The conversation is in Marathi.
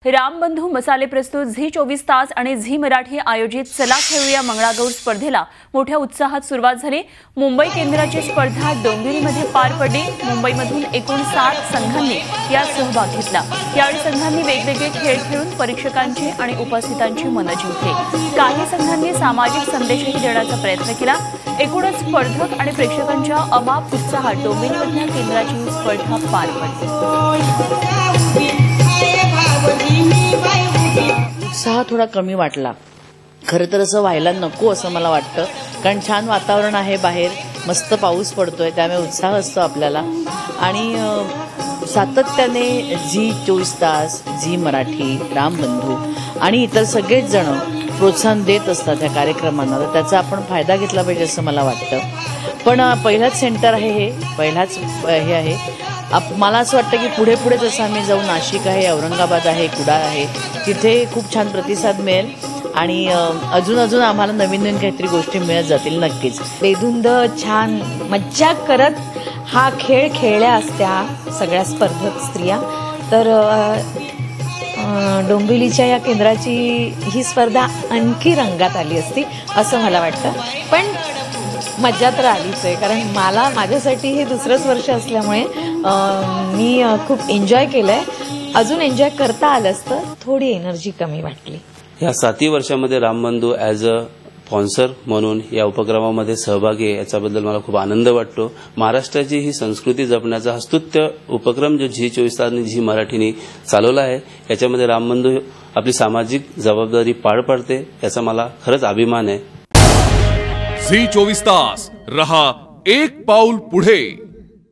रामबंधू मसाले प्रस्तुत झी 24 तास आणि झी मराठी आयोजित चला खेळूया मंगळागौर स्पर्धेला मोठ्या उत्साहात सुरुवात झाली। मुंबई केंद्राची स्पर्धा डोंबिवलीमध्ये पार पडली। मुंबईमधून एकूण 7 संघांनी यात सहभाग घेतला। यावेळी संघांनी वेगवेगळे खेळ खेळून परीक्षकांची आणि उपस्थितांची मन जिंकली। काही संघांनी सामाजिक संदेशही देण्याचा प्रयत्न केला। एकूणच स्पर्धक आणि प्रेक्षकांच्या अमाप उत्साहात डोंबिवलीमधल्या केंद्राची स्पर्धा पार पडली। उत्साह थोडा कमी वाटला। खरं तर असं व्हायला नको असं मला वाटतं, कारण छान वातावरण आहे, बाहेर मस्त पाऊस पडतोय, त्यामुळे उत्साह असतो आपल्याला। आणि सातत्याने झी 24 तास, झी मराठी, रामबंधू आणि इतर सगळेच जण प्रोत्साहन देत असतात या कार्यक्रमांना, तर त्याचा आपण फायदा घेतला पाहिजे असं मला वाटतं। पण पहिलाच सेंटर आहे, हे पहिलाच हे आहे। मला असं वाटतं की पुढे पुढे जसं आम्ही जाऊ, नाशिक आहे, औरंगाबाद आहे, कुडाळ आहे, तिथे खूप छान प्रतिसाद मिळेल आणि अजून आम्हाला नवीन नवीन काहीतरी गोष्टी मिळत जातील नक्कीच। बेधुंद छान मज्जा करत हा खेळ खेळल्या असत्या सगळ्या स्पर्धक स्त्रिया, तर डोंबिवलीच्या या केंद्राची ही स्पर्धा आणखी रंगात आली असती असं मला वाटतं। पण मज्जा तर आलीच आहे, कारण माझ्यासाठी हे दुसरंच वर्ष असल्यामुळे मी खूप एन्जॉय केलंय। अजून एन्जॉय करता आलं असतं, थोडी एनर्जी कमी वाटली। या 7 वर्षामध्ये रामबंधू ॲज अ स्पॉन्सर म्हणून या उपक्रमामध्ये सहभागी आहे, याच्याबद्दल मला खूप आनंद वाटतो। महाराष्ट्राची ही संस्कृती जपण्याचा हा स्तुत्य उपक्रम जो झी 24 तास आणि झी मराठीने चालवला आहे, याच्यामध्ये रामबंधू आपली सामाजिक जबाबदारी पार पाडते, याचा मला खरंच अभिमान आहे। झी 24 तास रहा एक पाऊल पुढे।